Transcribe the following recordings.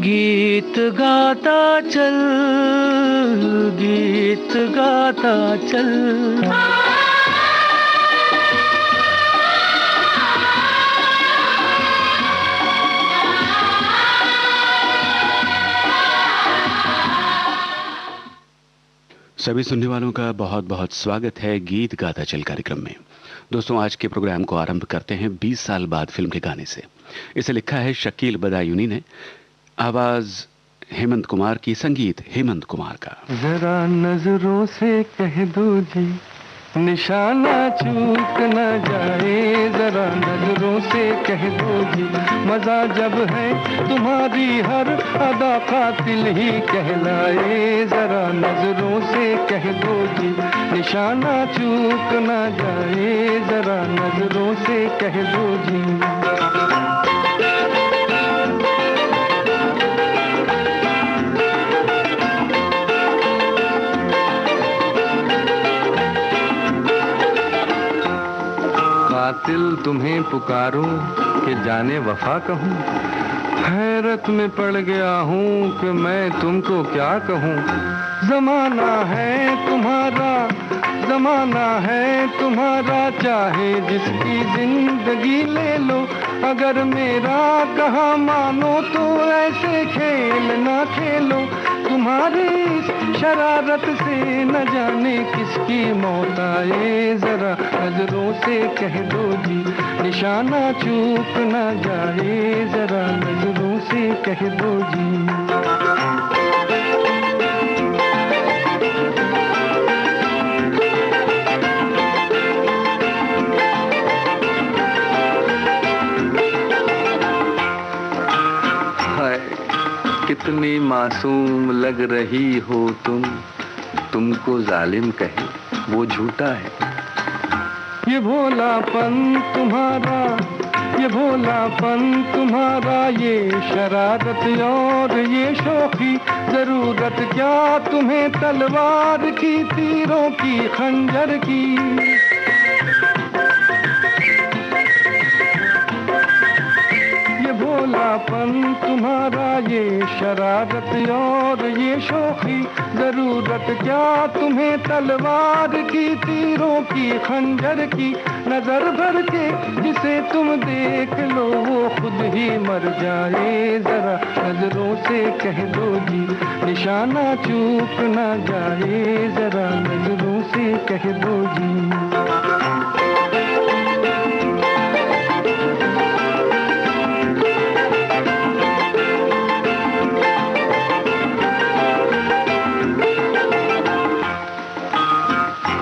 गीत गाता चल, गीत गाता चल। सभी सुनने वालों का बहुत बहुत स्वागत है गीत गाता चल कार्यक्रम में। दोस्तों, आज के प्रोग्राम को आरंभ करते हैं 20 साल बाद फिल्म के गाने से। इसे लिखा है शकील बदायूनी ने, आवाज हेमंत कुमार की, संगीत हेमंत कुमार का। जरा नजरों से कह दो जी, निशाना चूक न जाए। जरा नजरों से कह दो जी, मजा जब है तुम्हारी हर अदा कातिल ही कहलाए। जरा नजरों से कह दो जी, निशाना चूक न जाए। जरा नजरों से कह दो जी। कातिल तुम्हें पुकारूं कि जाने वफा कहूं, हैरत में पड़ गया हूं कि मैं तुमको क्या कहूं। जमाना है तुम्हारा, जमाना है तुम्हारा, चाहे जिसकी जिंदगी ले लो। अगर मेरा कहा मानो तो ऐसे खेल ना खेलो। तुम्हारी इस शरारत से न जाने किसकी मौत आए। जरा नजरों से कह दो जी, निशाना चूक न जाए। जरा नजरों से कह दो जी। कितनी मासूम लग रही हो तुमको जालिम कहे वो झूठा है। ये भोलापन तुम्हारा, ये भोलापन तुम्हारा, ये शरारत और ये शौकी, जरूरत क्या तुम्हें तलवार की, तीरों की, खंजर की। भोलापन तुम्हारा, ये शरारत और ये शौकी, जरूरत क्या तुम्हें तलवार की, तीरों की, खंजर की। नजर भर के जिसे तुम देख लो वो खुद ही मर जाए। जरा नजरों से कह दो जी, निशाना चूक न जाए। जरा नजरों से कह दो जी।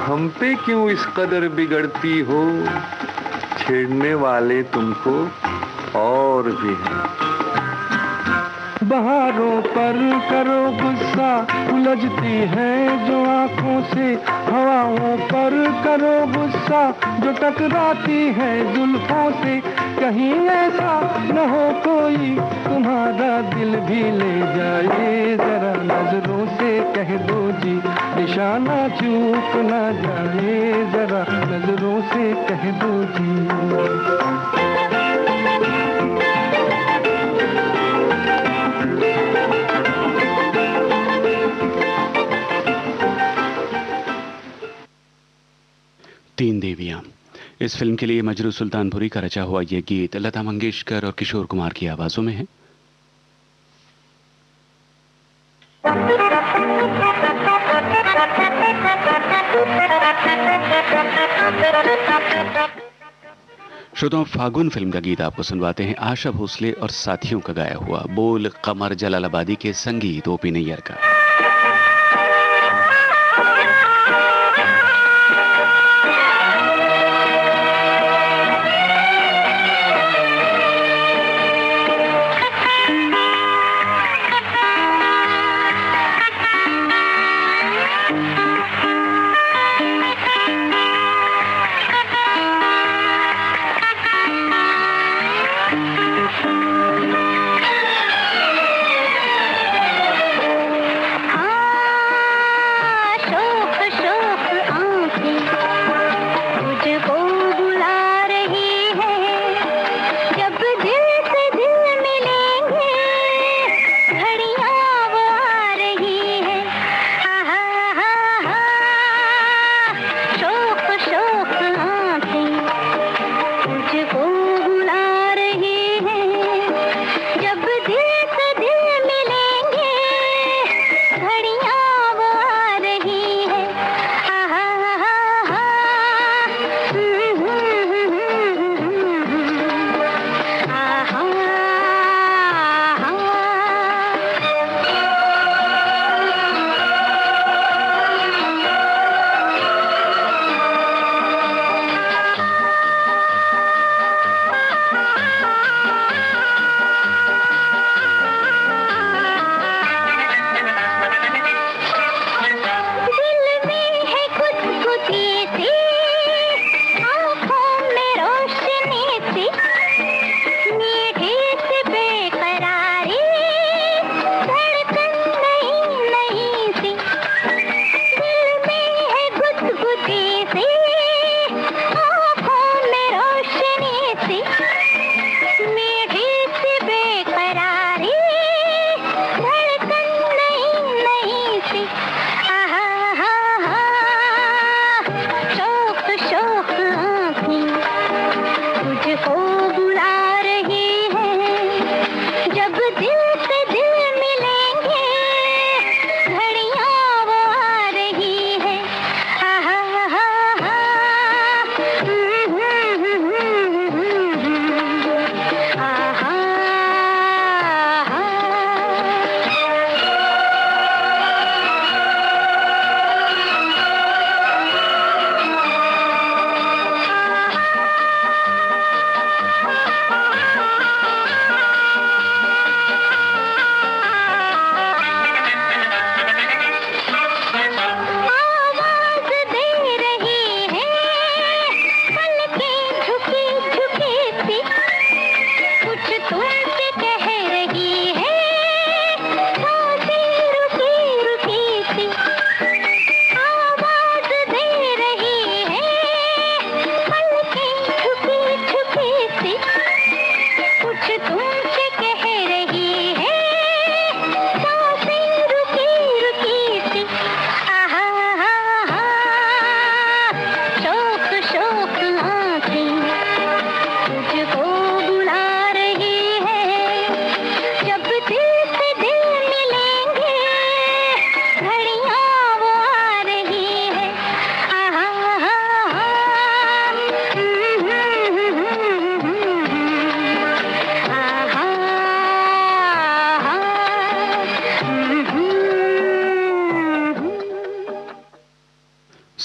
हम पे क्यों इस कदर बिगड़ती हो, छेड़ने वाले तुमको और भी हैं। बहारों पर करो गुस्सा, उलझती है जो आंखों से। हवाओं पर करो गुस्सा, जो टकराती है जुल्फों से। कहीं ऐसा न हो कोई तुम्हारा दिल भी ले जाए। जरा नजरों से कह दो जी, निशाना चूक न जाए। जरा नजरों से कह दो जी। तीन देवियां, इस फिल्म के लिए मजरू सुल्तानपुरी का रचा हुआ यह गीत लता मंगेशकर और किशोर कुमार की आवाजों में है। श्रोताओं, फागुन फिल्म का गीत आपको सुनवाते हैं आशा भोसले और साथियों का गाया हुआ, बोल कमर जलालाबादी के, संगीत ओपी नैयर का। हाँ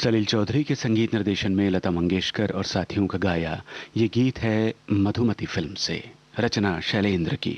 सलील चौधरी के संगीत निर्देशन में लता मंगेशकर और साथियों का गाया ये गीत है मधुमती फिल्म से, रचना शैलेंद्र की।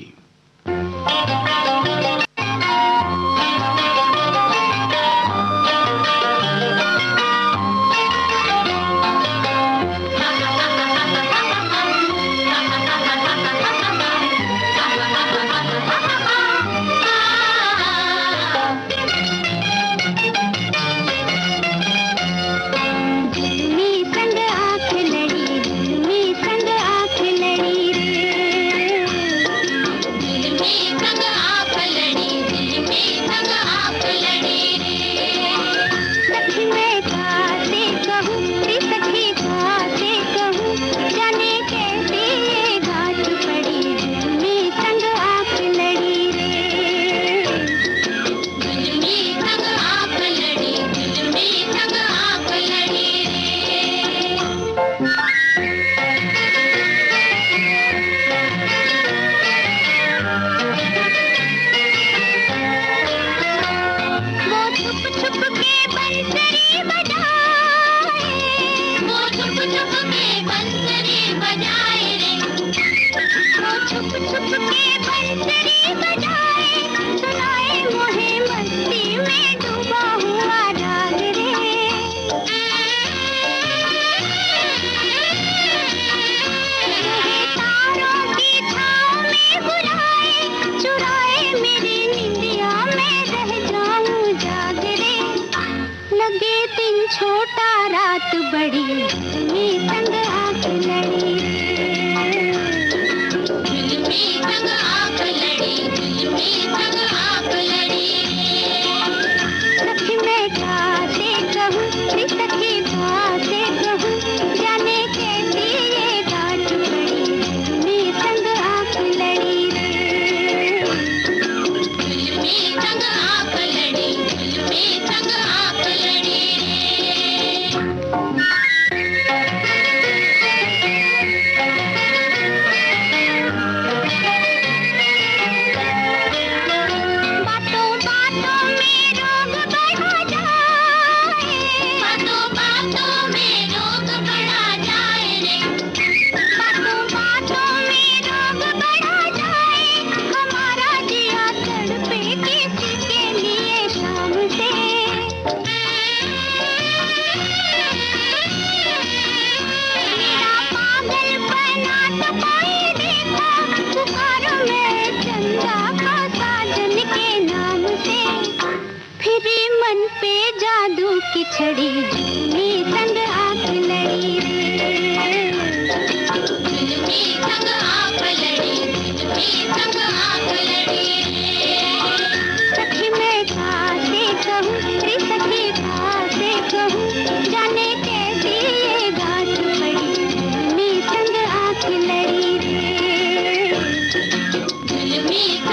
Me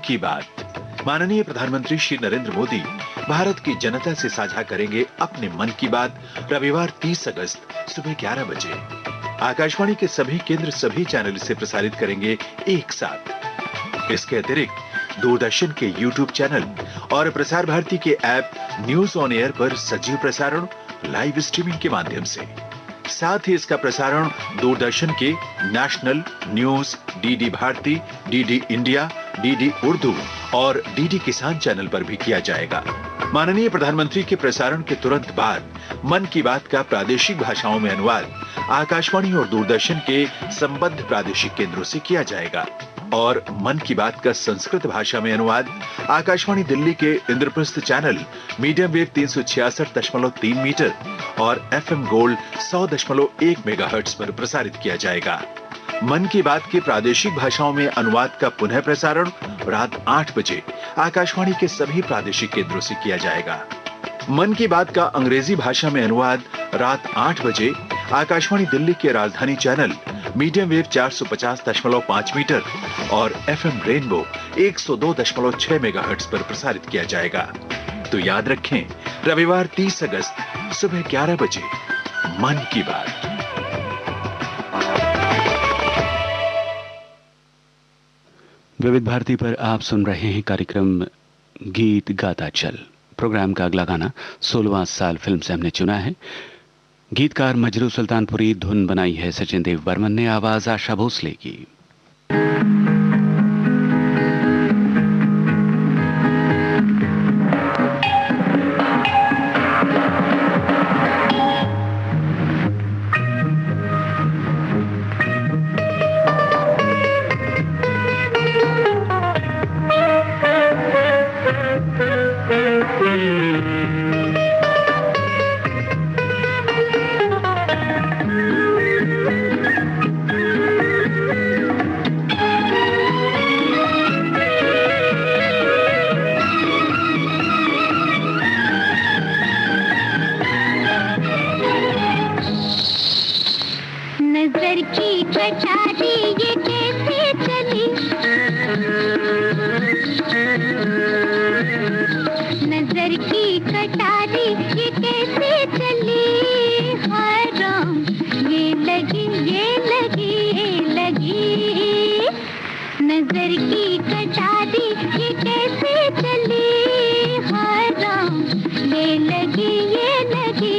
की बात। माननीय प्रधानमंत्री श्री नरेंद्र मोदी भारत की जनता से साझा करेंगे अपने मन की बात रविवार 30 अगस्त सुबह 11 बजे। आकाशवाणी के सभी केंद्र सभी चैनल इसे प्रसारित करेंगे एक साथ। इसके अतिरिक्त दूरदर्शन के YouTube चैनल और प्रसार भारती के ऐप न्यूज ऑन एयर पर सजीव प्रसारण लाइव स्ट्रीमिंग के माध्यम से। साथ ही इसका प्रसारण दूरदर्शन के national news, DD Bharati, DD India, DD Urdu और डीडी किसान चैनल पर भी किया जाएगा। माननीय प्रधानमंत्री के प्रसारण के तुरंत बाद मन की बात का प्रादेशिक भाषाओं में अनुवाद आकाशवाणी और दूरदर्शन के संबद्ध प्रादेशिक केंद्रों से किया जाएगा और मन की बात का संस्कृत भाषा में अनुवाद आकाशवाणी दिल्ली के Indraprastha channel medium wave 366.3 metre और एफएम गोल्ड 100.1 मेगाहर्ट्ज पर प्रसारित किया जाएगा। मन की बात के प्रादेशिक भाषाओं में अनुवाद का पुनः प्रसारण रात 8 बजे आकाशवाणी के सभी प्रादेशिक केंद्रों से किया जाएगा। मन की बात का अंग्रेजी भाषा में अनुवाद रात 8 बजे आकाशवाणी दिल्ली के राजधानी चैनल मीडियम वेव 450.5 मीटर और एफएम रेनबो 102.6 मेगाहर्ट्ज पर प्रसारित किया जाएगा। तो याद रखें, रविवार 30 अगस्त सुबह 11 बजे मन की बात। विविध भारती पर आप सुन रहे हैं कार्यक्रम गीत गाता चल। प्रोग्राम का अगला गाना 16वां साल फिल्म से हमने चुना है। गीतकार मजरू सुल्तानपुरी, धुन बनाई है सचिन देव बर्मन ने, आवाज आशा भोसले की। नजर की कटारी ये कैसे चले, हाय राम, ये लगी ये लगी। नजर की कटारी ये कैसे चले, हाय राम, ये लगी ये लगी।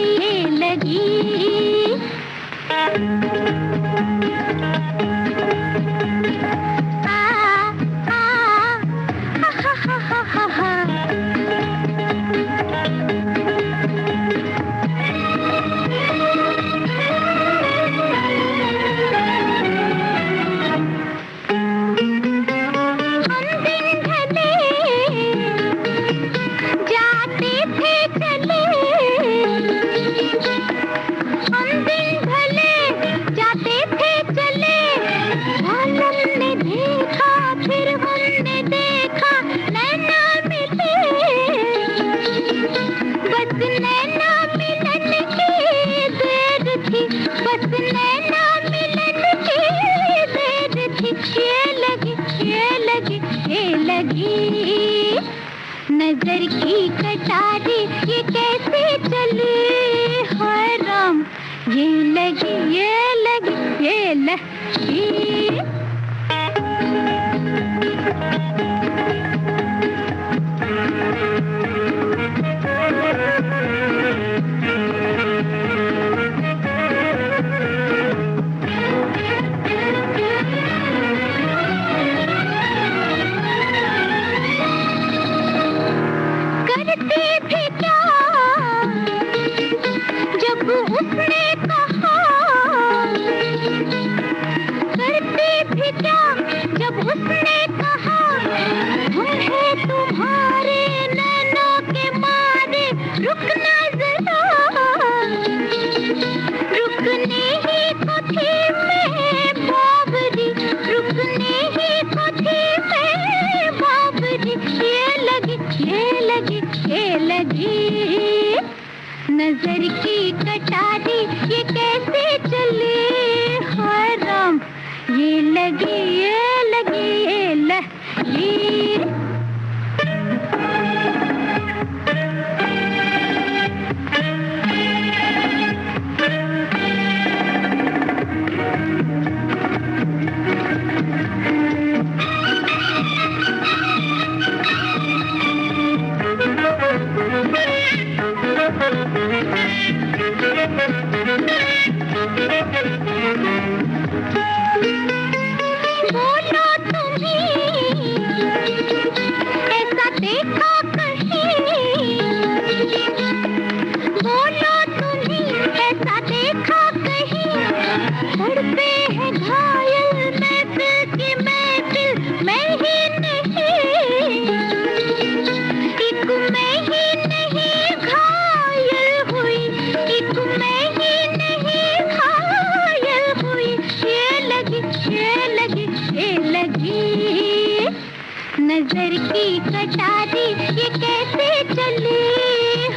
नजर की कटारी ये कैसे चली,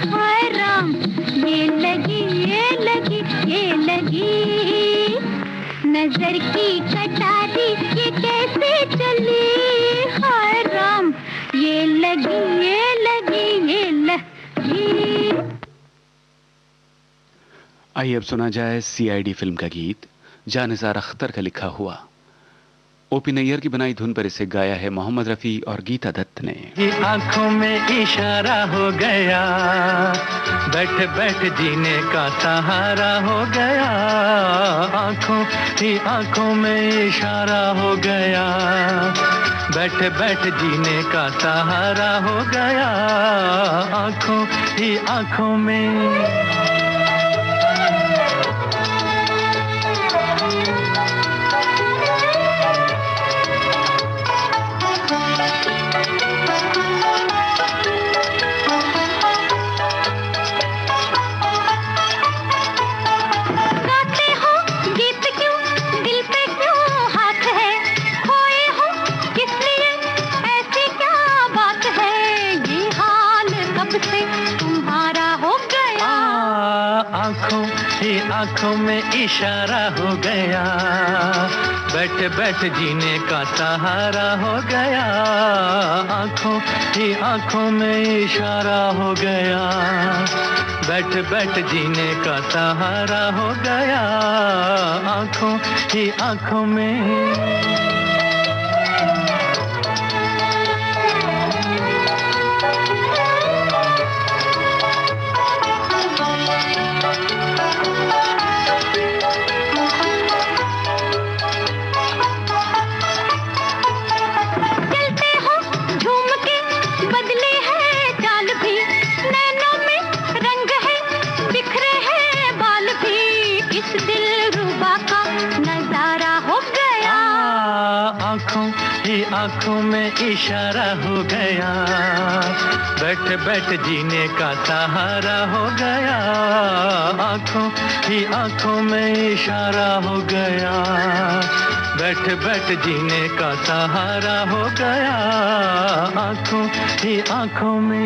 हाय राम ये लगी ये लगी ये लगी। नजर की कटारी ये कैसे चली, हाय राम ये लगी ये लगी ये लगी। आइए अब सुना जाए सीआईडी फिल्म का गीत जानिसार अख्तर का लिखा हुआ। ओपी नैयर की बनाई धुन पर इसे गाया है मोहम्मद रफी और गीता दत्त ने। ये आंखों में इशारा हो गया, बैठ बैठ जीने का सहारा हो गया। आंखों में इशारा हो गया, बैठ बैठ जीने का सहारा हो गया। आंखों में आंखों में इशारा हो गया, बैठ बैठ जीने का सहारा हो गया। आंखों में इशारा हो गया, बैठ बैठ जीने का सहारा हो गया। आंखों में आंखों में इशारा हो गया, बैठ बैठ जीने का सहारा हो गया। आंखों में इशारा हो गया, बैठ बैठ जीने का सहारा हो गया। आंखों में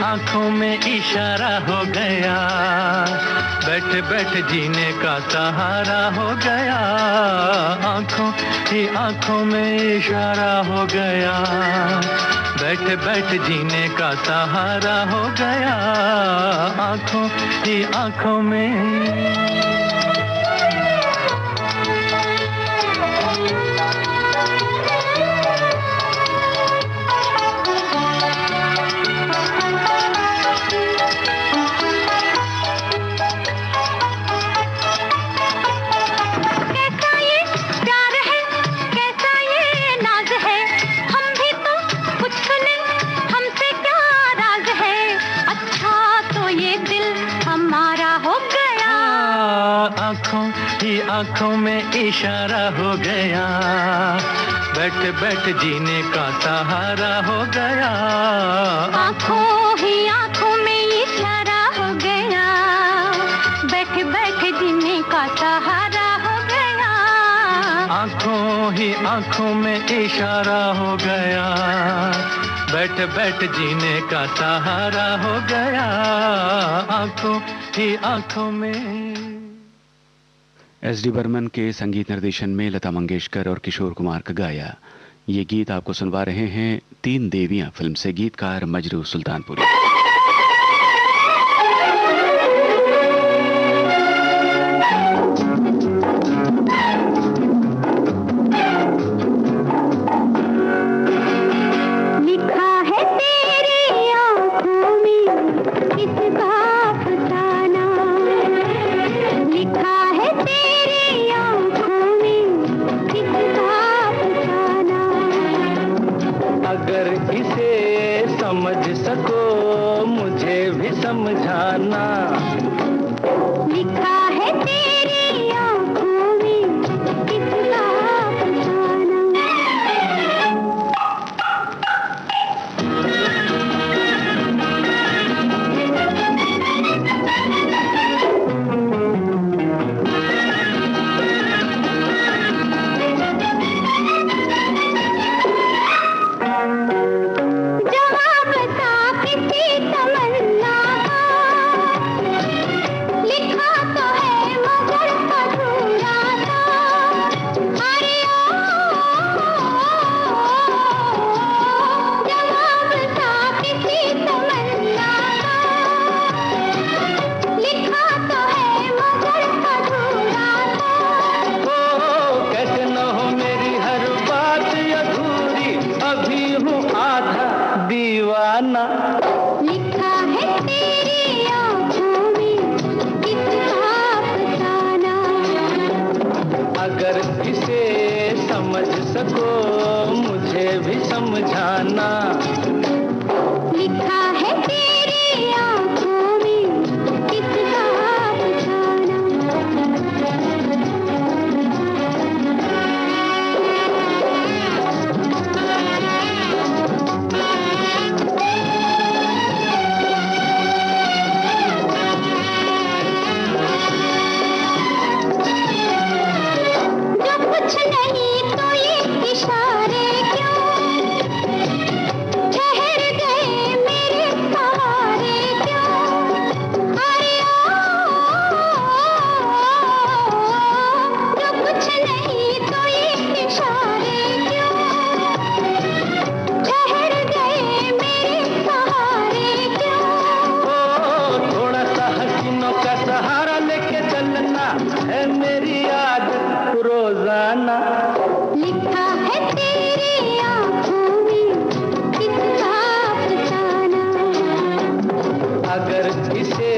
आंखों में इशारा हो गया, बैठ बैठ जीने का सहारा हो गया। आंखों में इशारा हो गया, बैठ बैठ जीने का सहारा हो गया। आंखों में आंखों में इशारा हो गया, बैठ बैठ जीने का सहारा हो गया। आंखों में इशारा हो गया, बैठ बैठ जीने का सहारा हो गया। आंखों में इशारा हो गया, बैठ बैठ जीने का सहारा हो गया। आंखों में एस डी बर्मन के संगीत निर्देशन में लता मंगेशकर और किशोर कुमार का गाया ये गीत आपको सुनवा रहे हैं तीन देवियां फिल्म से गीतकार मजरू सुल्तानपुरी। समझाना। लिखा है तेरी आंखों में किसका अफसाना। जो कुछ नहीं तो ये इशारे क्यों, ठहर गए मेरे सहारे क्यों। अरे जो कुछ नहीं तो ये इशारे क्यों, ठहर गए मेरे सहारे क्यों। ओ थोड़ा सा हसीनों का सहारा लेके चलना है मेरी आदत रोजाना। लिखा है तेरी आंखों में किसका अफसाना। अगर इसे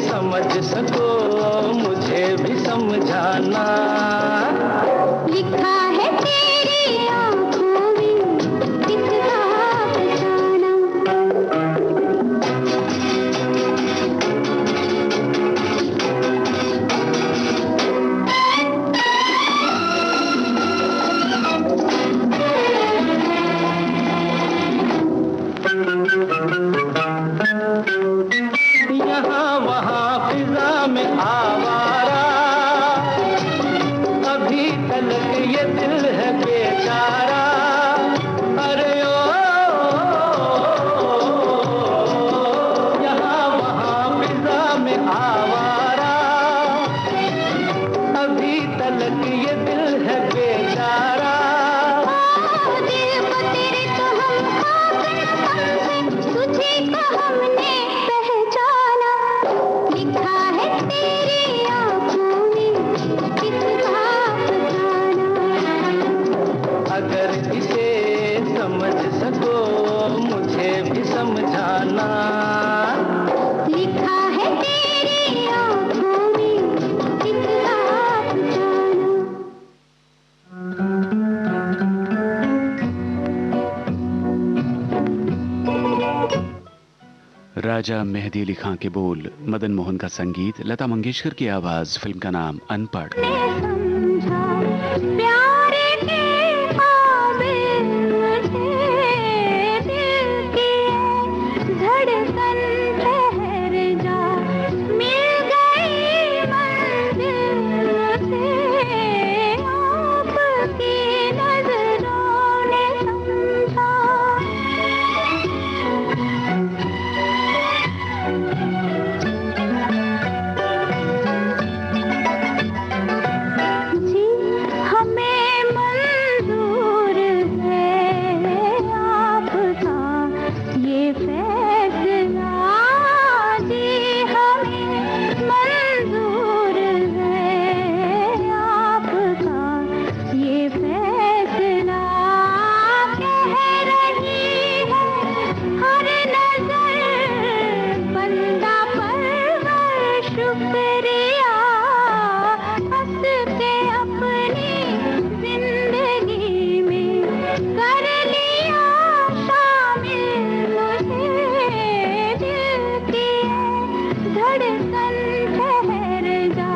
समझ सको मुझे भी समझाना। लिखा है तेरी आंखों में किसका अफसाना। यहाँ वहाँ फिजा में आवारा, अभी तलक ये दिल है बेचारा। अरे ओ यहाँ वहाँ फिजा में आवारा, अभी तलक ये दिल है बेचारा। दिल को तेरे तो हम खाक न समझे, तुझे तो हमने पहचाना। लिखा है तेरी आंखों में किसका अफसाना। अगर इसे समझ सको मुझे भी समझाना। लिखा है तेरी आंखों में किसका अफसाना। राजा मेहदी अली खां के बोल, मदन मोहन का संगीत, लता मंगेशकर की आवाज। फिल्म का नाम अनपढ़। समझा प्यार के काबिल मुझे, दिल की धड़कन ठहर जा, मिल गई मंजिल मुझे, आपकी नजरों ने समझा। जी हमें मंजूर है आपका ये फैसला। जी हमें मंजूर है आपका ये फैसला। कह रही है हर नजर बंदा परवर शुक्रिया, हंस के अपनी जिंदगी में कर लिया शामिल मुझे, दिल की धड़कन ठहर जा,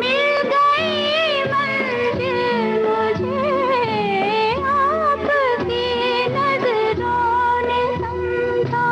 मिल गई मंजिल मुझे, आपकी नजरों ने समझा।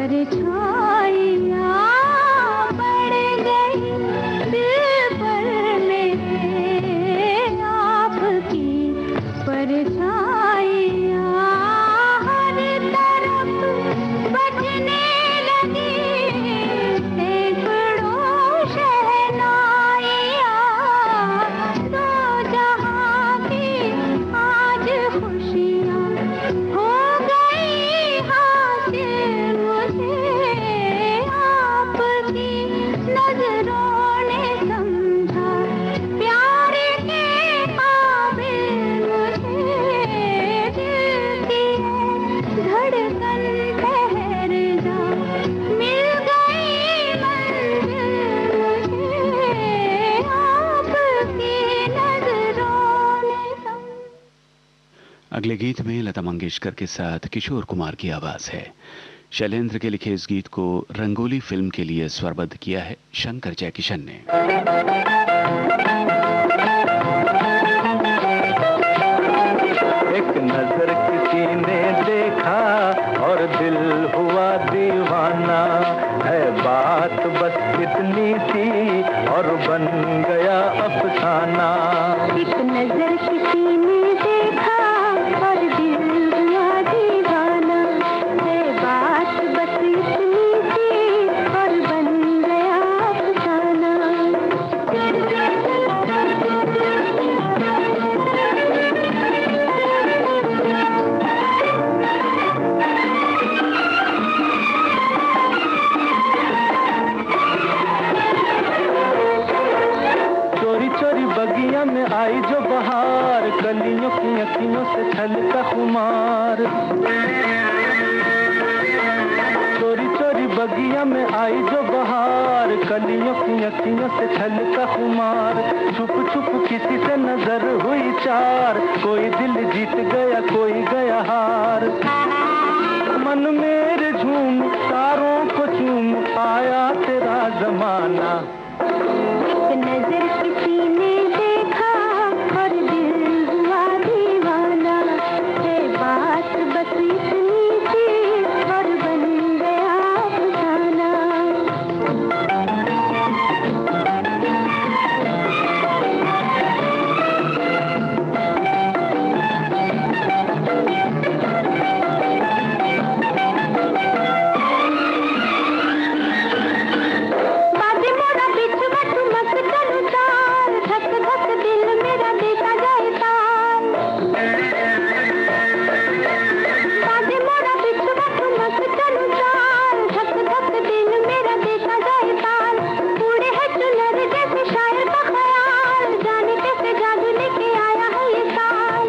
परछाइयाँ पड़ गई दिल पर मेरे, आपकी परछाइयाँ हर तरफ बजने लगी, सैकड़ों शहनाइयाँ, दो जहाँ की आज खुशियाँ हो गई हासिल मुझे, आपकी नजरों ने समझा प्यार के काबिल मुझे, दिल की धड़कन ठहर जा, मिल गई मंजिल मुझे, आपकी नजरों ने अगले गीत में लता मंगेशकर के साथ किशोर कुमार की आवाज है। शैलेंद्र के लिखे इस गीत को रंगोली फिल्म के लिए स्वरबद्ध किया है शंकर जयकिशन ने। एक नजर किसी ने देखा और दिल हुआ दीवाना, है बात बस इतनी सी और बन गया अफसाना। एक नजर किसी ने देखा और दिल हुआ दीवाना, है बात बस इतनी सी और बन गया अफसाना। चोरी चोरी बगिया में आई जो बहार, कलियों की अखियों से छलका खुमार। चोरी चोरी बगिया में आई जो बहार, कलियों की अखियों से छलका खुमार। छुप छुप किसी से नजर हुई चार, कोई दिल जीत गया कोई गया हार। मन मेरे झूम तारों को चूम आया तेरा जमाना। एक नजर किसी ने देखा और दिल हुआ दीवाना, है बात बस इतनी सी और बन गया अफसाना। बाजे मोरा बिच बट मत चलू चाल, धक धक दिल मेरा देता जाए ताल। बाजे मोरा बिच बट मत चलू चाल, धक धक दिल मेरा देता जाए ताल। उड़े है चुनर जैसे शायर का ख्याल, जाने कैसे जादू लेके आया है ये साल।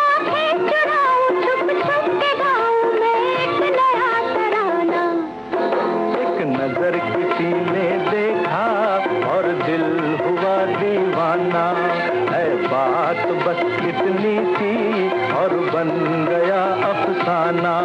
आंखें चुराऊं छुप छुप के गाऊं मैं एक नया तराना। एक नजर किसी ने देखा और दिल हुआ दीवाना, है बात बस इतनी सी और बन गया अफसाना।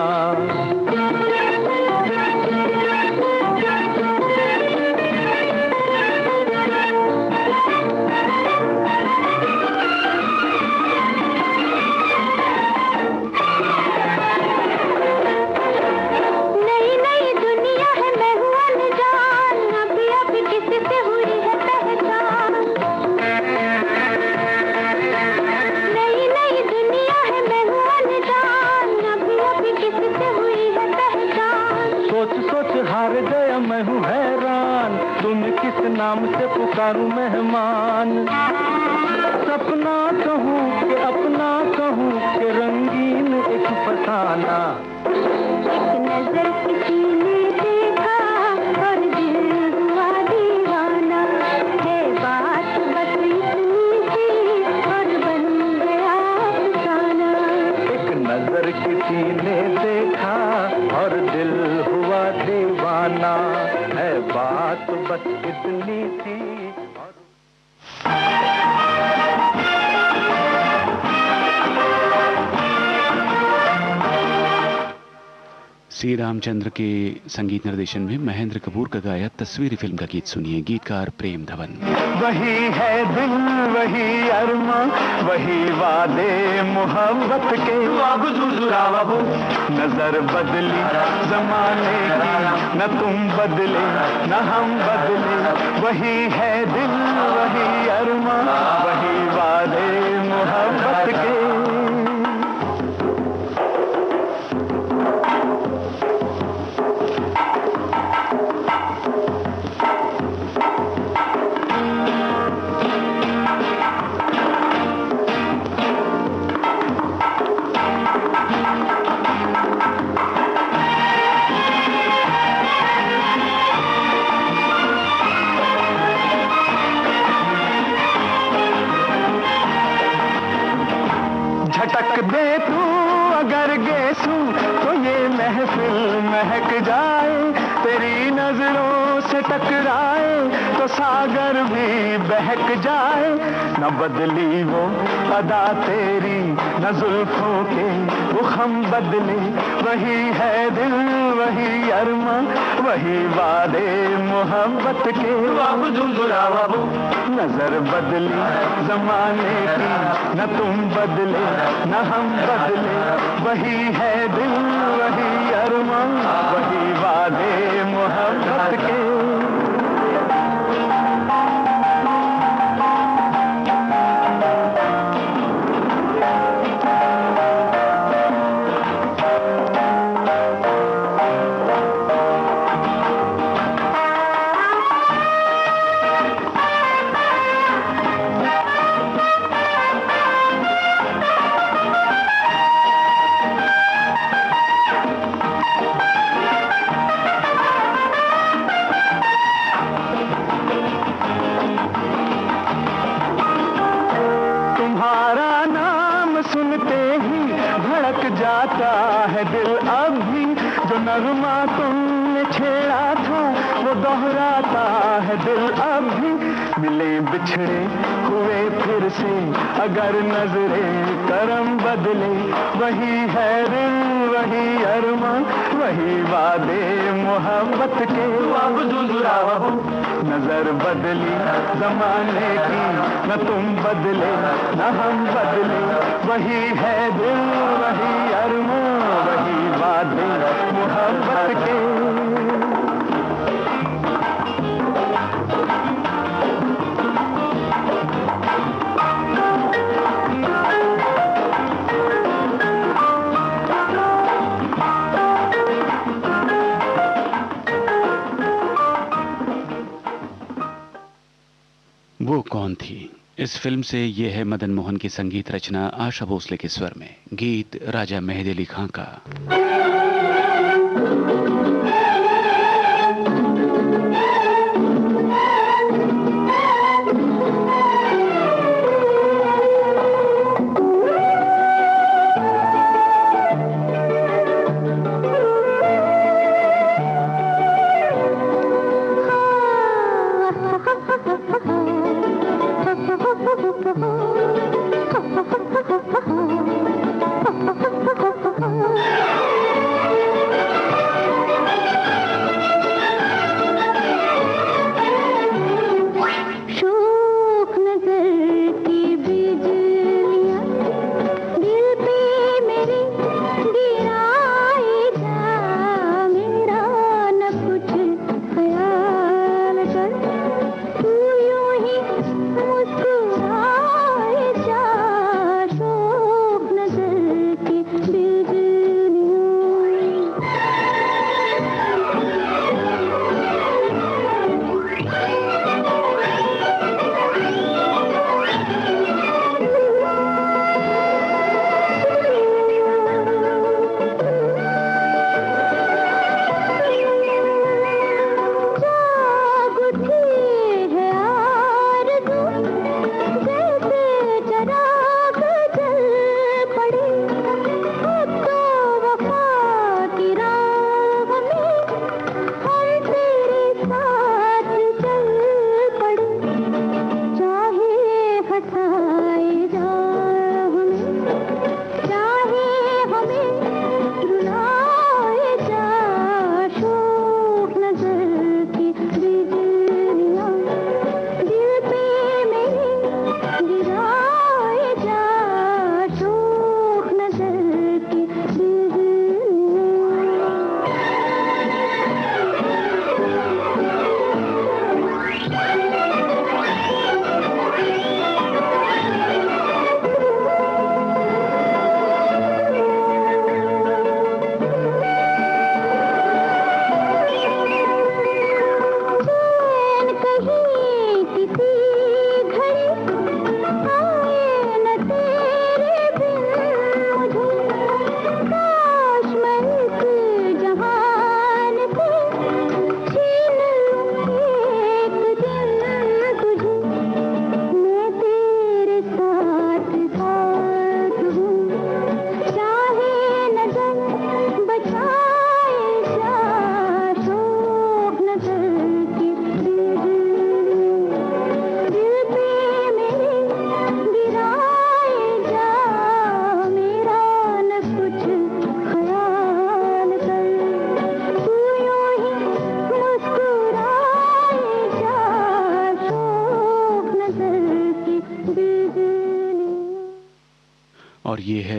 नई नई दुनिया है मैं हूँ अनजान, अभी अभी किसी से हुई है पहचान। नई नई दुनिया है मैं हूँ अनजान, अभी अभी किसी से हुई है पहचान। सोच सोच हार गया मैं हूँ हैरान, तुम किस नाम से पुकारूं मेहमान। सपना कहूँ कि अपना कहूँ कि रंगीन एक फसाना। एक नजर किसी ने देखा और दिल हुआ दीवाना, है बात बस इतनी सी और बन गया अफसाना। एक नजर किसी ने देखा और दिल हुआ दीवाना, है बात बस इतनी सी और सी रामचंद्र के संगीत निर्देशन में महेंद्र कपूर का गाया तस्वीरी फिल्म का गीत सुनिए, गीतकार प्रेम धवन। वही है दिल वही अरमा वही वादे मोहब्बत के, नजर बदली जमाने की न तुम बदले न हम बदले, वही है दिल वही अरमा वही वादे मोहब्बत के। झटक दे तू अगर गेसू तो ये महफिल महक जाए, तेरी नजरों से टकराए तो सागर भी बहक जाए, न बदली वो अदा तेरी न जुल्फों के वो हम बदले, वही है दिल वही अरमा वही वादे मोहब्बत के। नजर बदली जमाने की न तुम बदले न हम बदले, वही है दिल वही अरमा वही वादे मोहब्बत के। जाता है दिल अब भी, जो नगमा तुमने छेड़ा था वो दोहराता है दिल अब भी, मिले बिछड़े हुए फिर से अगर नजरे करम बदले, वही है दिल वही अरमा वही वादे मोहब्बत के। नजर बदली जमाने की न तुम बदले न हम बदले, वही है दिल वही अरमा वही वादे मोहब्बत के। वो कौन थी? इस फिल्म से ये है मदन मोहन की संगीत रचना आशा भोसले के स्वर में, गीत राजा मेहदी अली खां का।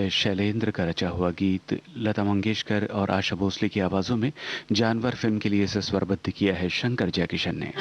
है शैलेंद्र का रचा हुआ गीत। लता मंगेशकर और आशा भोसले की आवाजों में जानवर फिल्म के लिए इसे स्वरबद्ध किया है शंकर जयकिशन ने।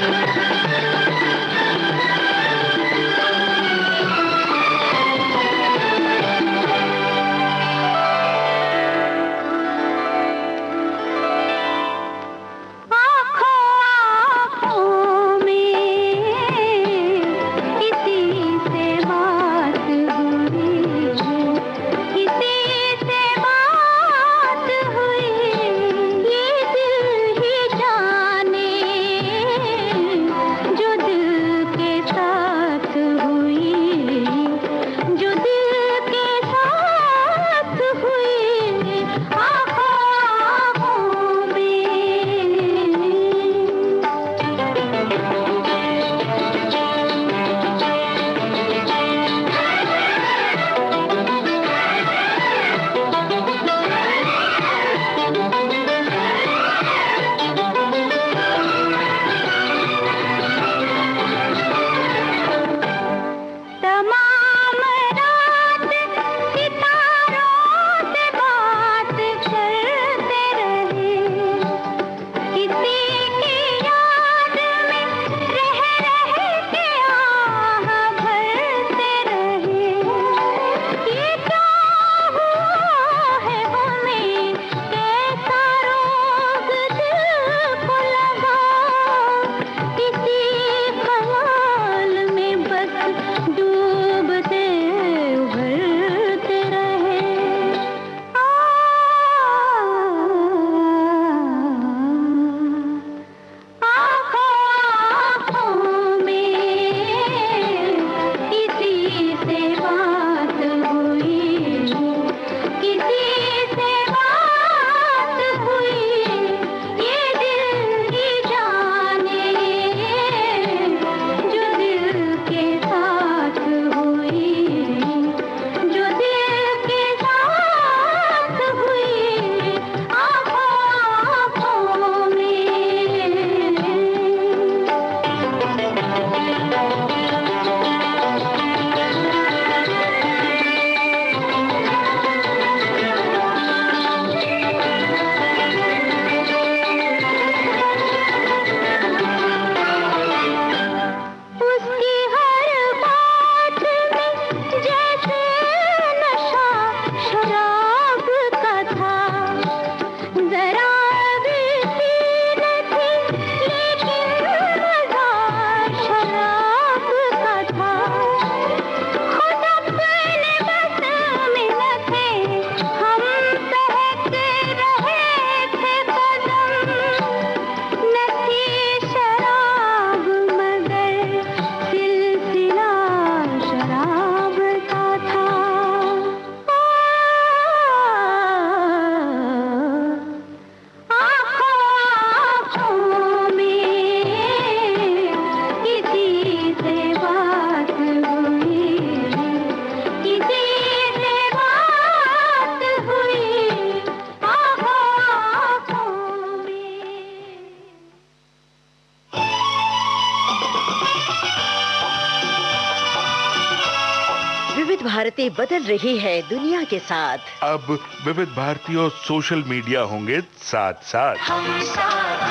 भारती बदल रही है दुनिया के साथ। अब विविध भारती और सोशल मीडिया होंगे साथ साथ। हम साथ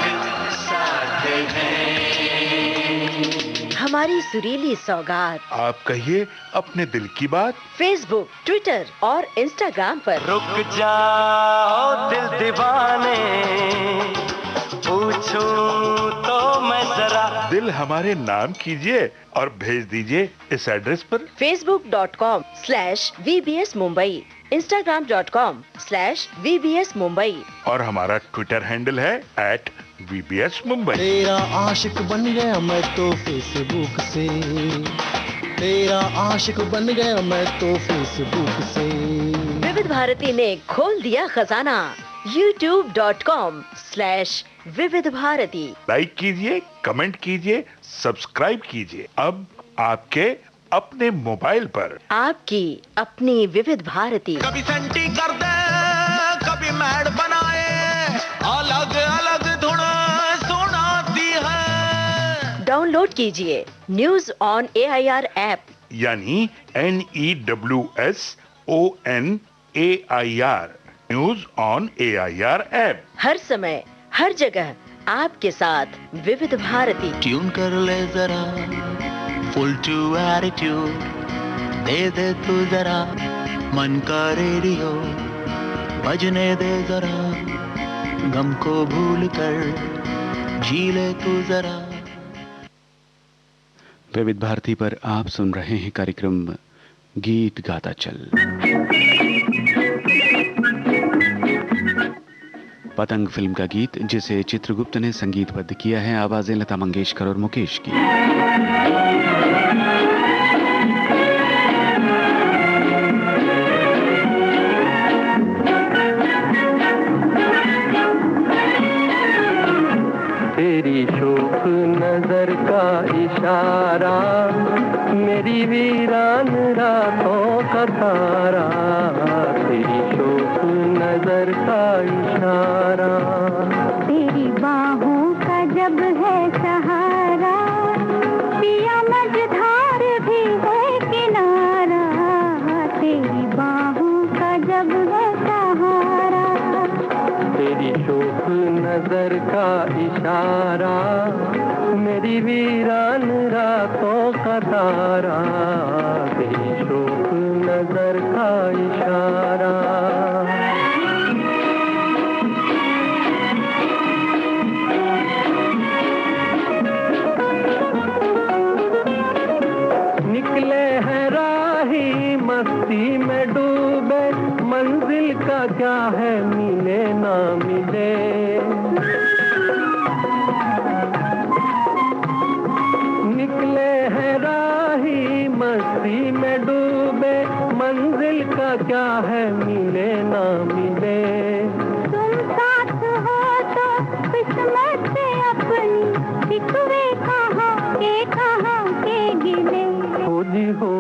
हैं। हमारी सुरीली सौगात। आप कहिए अपने दिल की बात। फेसबुक, ट्विटर और इंस्टाग्राम पर। रुक जाओ दिल दीवाने, पूछूं तो मैं जरा। दिल हमारे नाम कीजिए और भेज दीजिए इस एड्रेस पर। facebook.com/VBS Mumbai, Instagram.com/VBS Mumbai और हमारा ट्विटर हैंडल है @VBS Mumbai। तेरा आशिक बन गया मैं तो फेसबुक से, तेरा आशिक बन गया मैं तो फेसबुक से। विविध भारती ने खोल दिया खजाना। youtube.com/विविध भारती। लाइक कीजिए, कमेंट कीजिए, सब्सक्राइब कीजिए। अब आपके अपने मोबाइल पर आपकी अपनी विविध भारती। कभी सेंटी कर दे, कभी मैड बनाए, अलग अलग धुन सुनाती है। डाउनलोड कीजिए न्यूज ऑन AIR ऐप, यानी NEWSON AIR news on AIR app. हर समय हर जगह आपके साथ विविध भारती। ट्यून कर ले जरा फुल टू एटीट्यूड, दे तू जरा मन का रेडियो, बजने दे जरा गम को भूल कर जी ले तू जरा। विविध भारती पर आप सुन रहे हैं कार्यक्रम गीत गाता चल। पतंग फिल्म का गीत जिसे चित्रगुप्त ने संगीतबद्ध किया है, आवाजें लता मंगेशकर और मुकेश की। तेरी शोख नजर का इशारा, मेरी वीरान रातों का तारा, तेरी शोख नजर का इशारा। तेरी बाहों का जब है सहारा, पिया मझधार भी है किनारा, तेरी बाहों का जब है सहारा। तेरी शोख नजर का इशारा, मेरी वीरान रातों का तारा, तेरी शोख नजर का इशारा। निकले हैं राही मस्ती में डूबे, मंजिल का क्या है मिले ना मिले। निकले हैं राही मस्ती में डूबे, मंजिल का क्या है मिले ना मिले। तुम साथ हो तो किस्मत से अपनी, शिकवे कहाँ के गिले। हो जी हो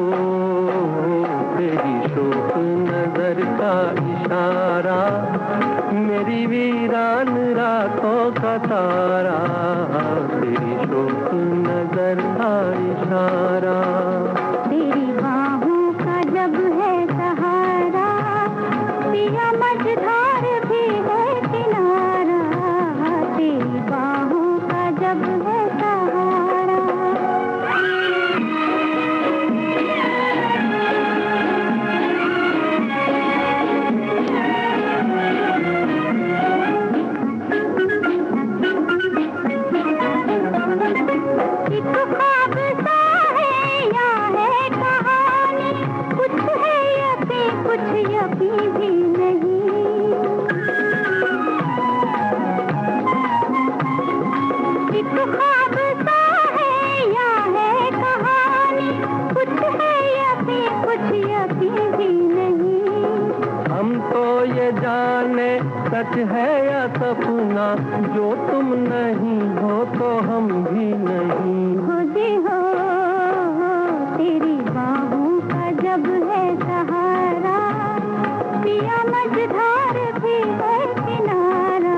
तेरी शोख नजर का इशारा, मेरी वीरान रातों का तारा, तेरी शोख नजर का इशारा। तेरी बाहों का जब है सहारा, पिया मझधार भी है किनारा, तेरी बाहों का जब है सहारा। एक ख्वाब सा है या है कहानी, कुछ है यकीन कुछ यकीन भी नहीं। एक ख्वाब सा है या है कहानी, कुछ है यकीन कुछ यकीन भी नहीं। हम तो ये जाने सच है या सपना, जो तुम नहीं हो तो हम भी नहीं। खुद हो तेरी बाहों का जब है सहारा, पिया मझधार भी है किनारा,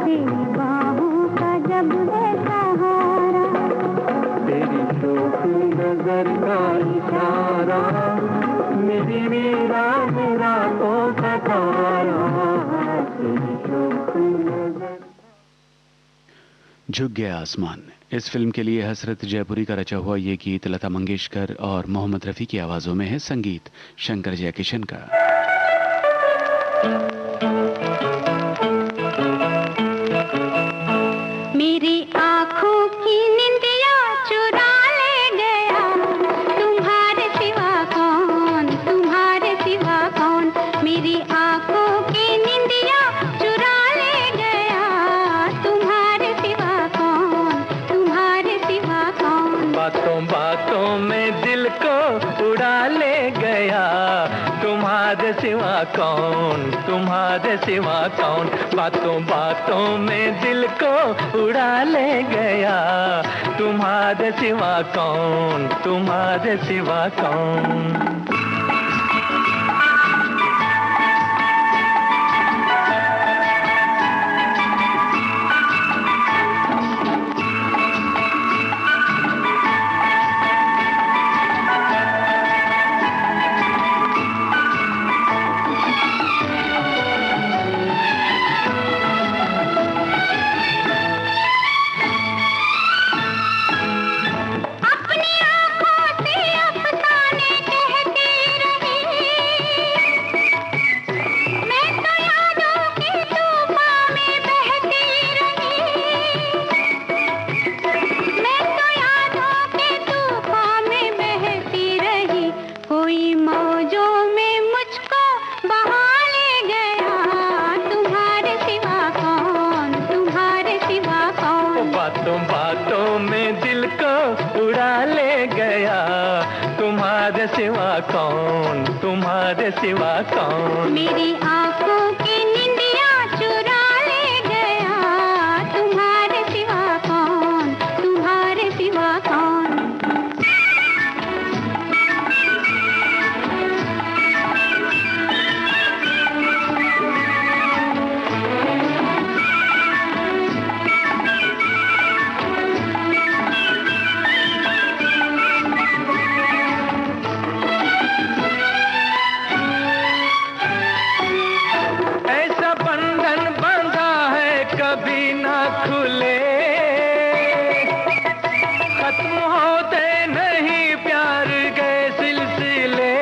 तेरी बाहों का जब है सहारा। तेरी शोख नजर का इशारा, मेरी वीरान रातों का तारा, तेरी शोख नजर। झुक गया आसमान। इस फिल्म के लिए हसरत जयपुरी का रचा हुआ ये गीत लता मंगेशकर और मोहम्मद रफ़ी की आवाज़ों में है, संगीत शंकर जयकिशन का। मेरी आँखों की निंदिया चुरा ले गया, तुम्हारे सिवा कौन, तुम्हारे सिवा कौन। मेरी आँखों की निंदिया चुरा ले गया, तुम्हारे सिवा कौन, तुम्हारे सिवा कौन। बातों बातों में दिल को उड़ा ले गया, तुम्हारे सिवा कौन, तुम्हारे सिवा कौन। बातों बातों में दिल को उड़ा ले गया, तुम्हारे सिवा कौन, तुम्हारे सिवा कौन। बातों बातों में दिल को उड़ा ले गया, तुम्हारे सिवा कौन, तुम्हारे सिवा कौन। मेरी आंखों की निंदिया चुरा ले गया, तुम्हारे सिवा कौन, तुम्हारे सिवा कौन। कभी ना खुले, खत्म होते नहीं प्यार के सिलसिले,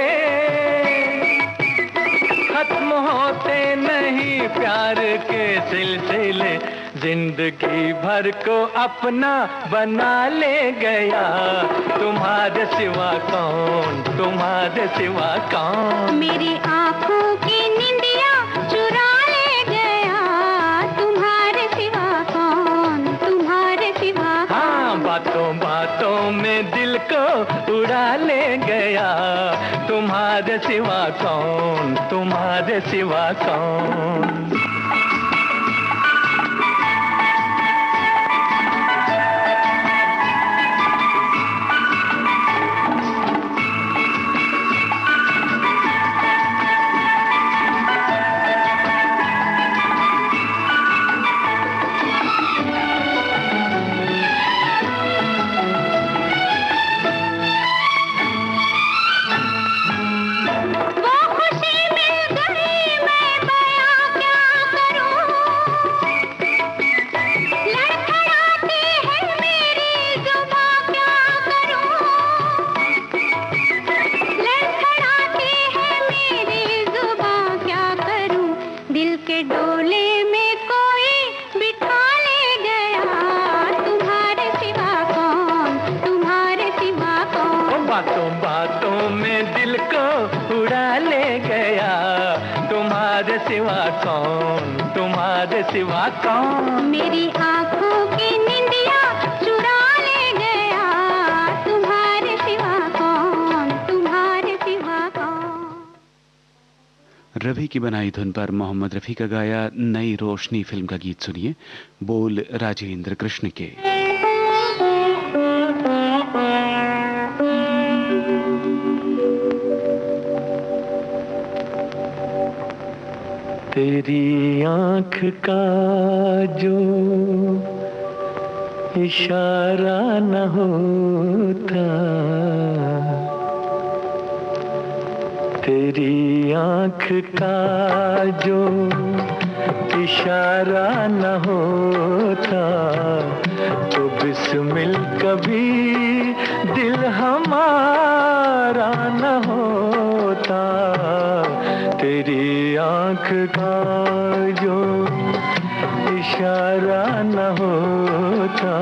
खत्म होते नहीं प्यार के सिलसिले। जिंदगी भर को अपना बना ले गया, तुम्हारे सिवा कौन, तुम्हारे सिवा कौन। मेरी आंखों की निंदिया चुरा ले गया, तुम्हारे सिवा कौन, तुम्हारे सिवा कौन। हाँ, बातों बातों में दिल को उड़ा ले गया, तुम्हारे सिवा कौन, तुम्हारे सिवा कौन। बातों बातों में दिल को उड़ा ले गया, तुम्हारे सिवा कौन, तुम्हारे सिवा कौन। मेरी आंखों की निंदिया चुरा ले गया, तुम्हारे सिवा कौन, तुम्हारे सिवा कौन। रवि की बनाई धुन पर मोहम्मद रफी का गाया नई रोशनी फिल्म का गीत सुनिए, बोल राजेंद्र कृष्ण के। तेरी आँख का जो इशारा न होता, तेरी आँख का जो इशारा न होता, तो बिस्मिल कभी दिल हमारा न होता। तेरी आँख का जो इशारा न होता,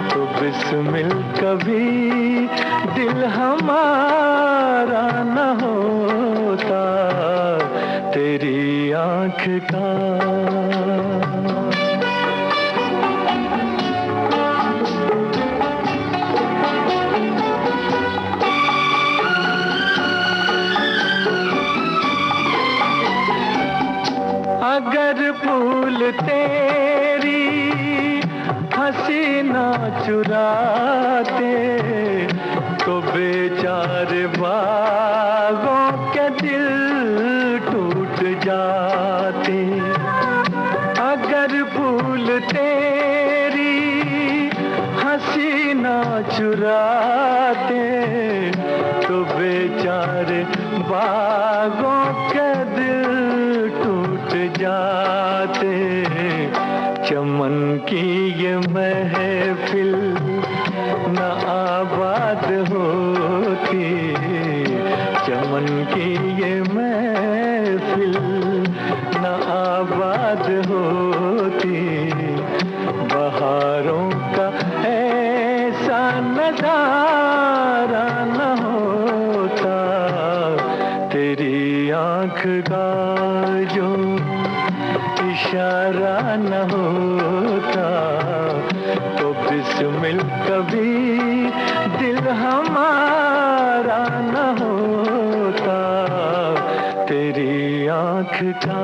तो बिस्मिल कभी दिल हमारा न होता। तेरी आँख का अगर फूल तेरी हंसी ना चुराते, तो बेचारे बागों के दिल टूट जाते। अगर फूल तेरी हंसी ना चुराते, तो बेचारे बागों के दिल टूट जाते। चमन की ये महफिल न आबाद होती, चमन की ये महफिल न आबाद होती। बहारों का ऐसा नजारा न होता। तेरी आँख का जो इशारा न होता, मिल कभी दिल हमारा न होता तेरी आँख का।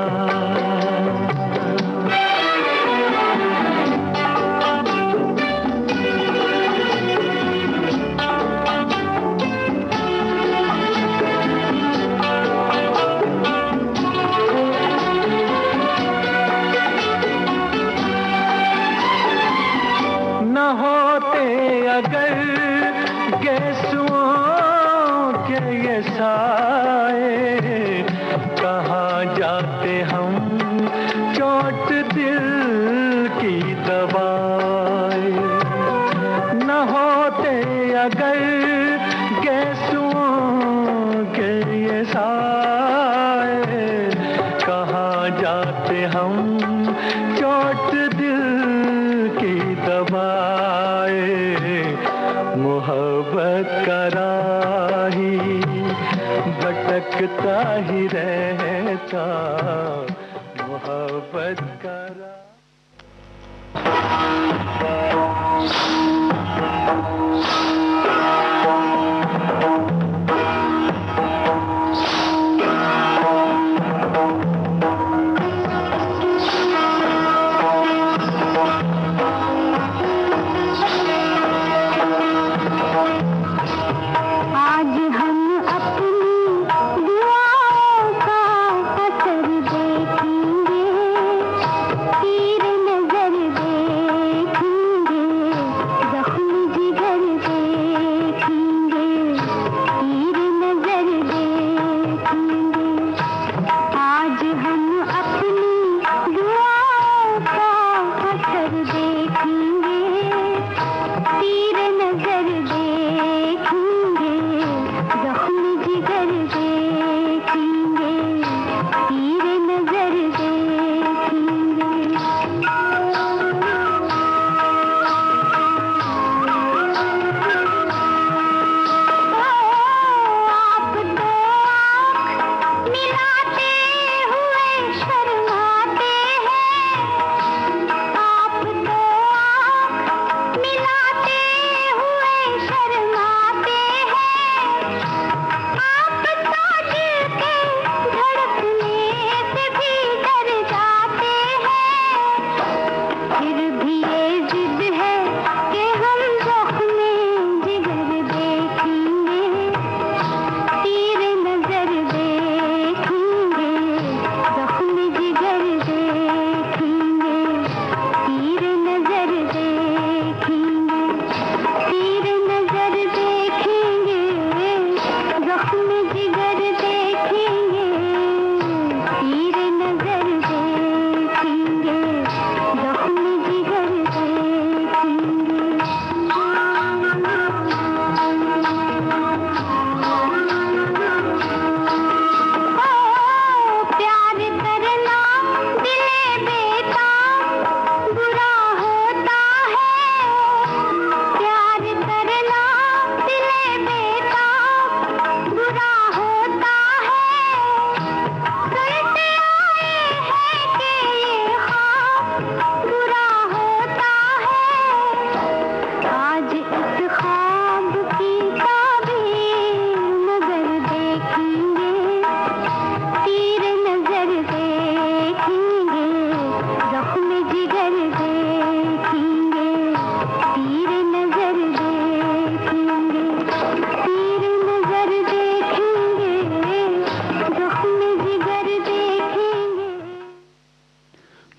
न होते अगर गेसुओं के ये साए कहाँ जाते हम चोट दिल की दवाए। न होते अगर गेसुओं के ये साए कहाँ जाते हम चोट दिल की दबाए। मोहब्बत का राही भटकता ही रहता मोहब्बत का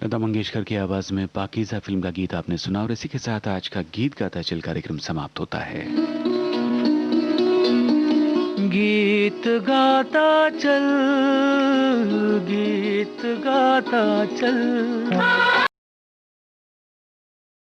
लता मंगेशकर की आवाज में पाकीज़ा फिल्म का गीत आपने सुना और इसी के साथ आज का गीत गाता चल कार्यक्रम समाप्त होता है। गीत गाता चल, गीत गाता चल।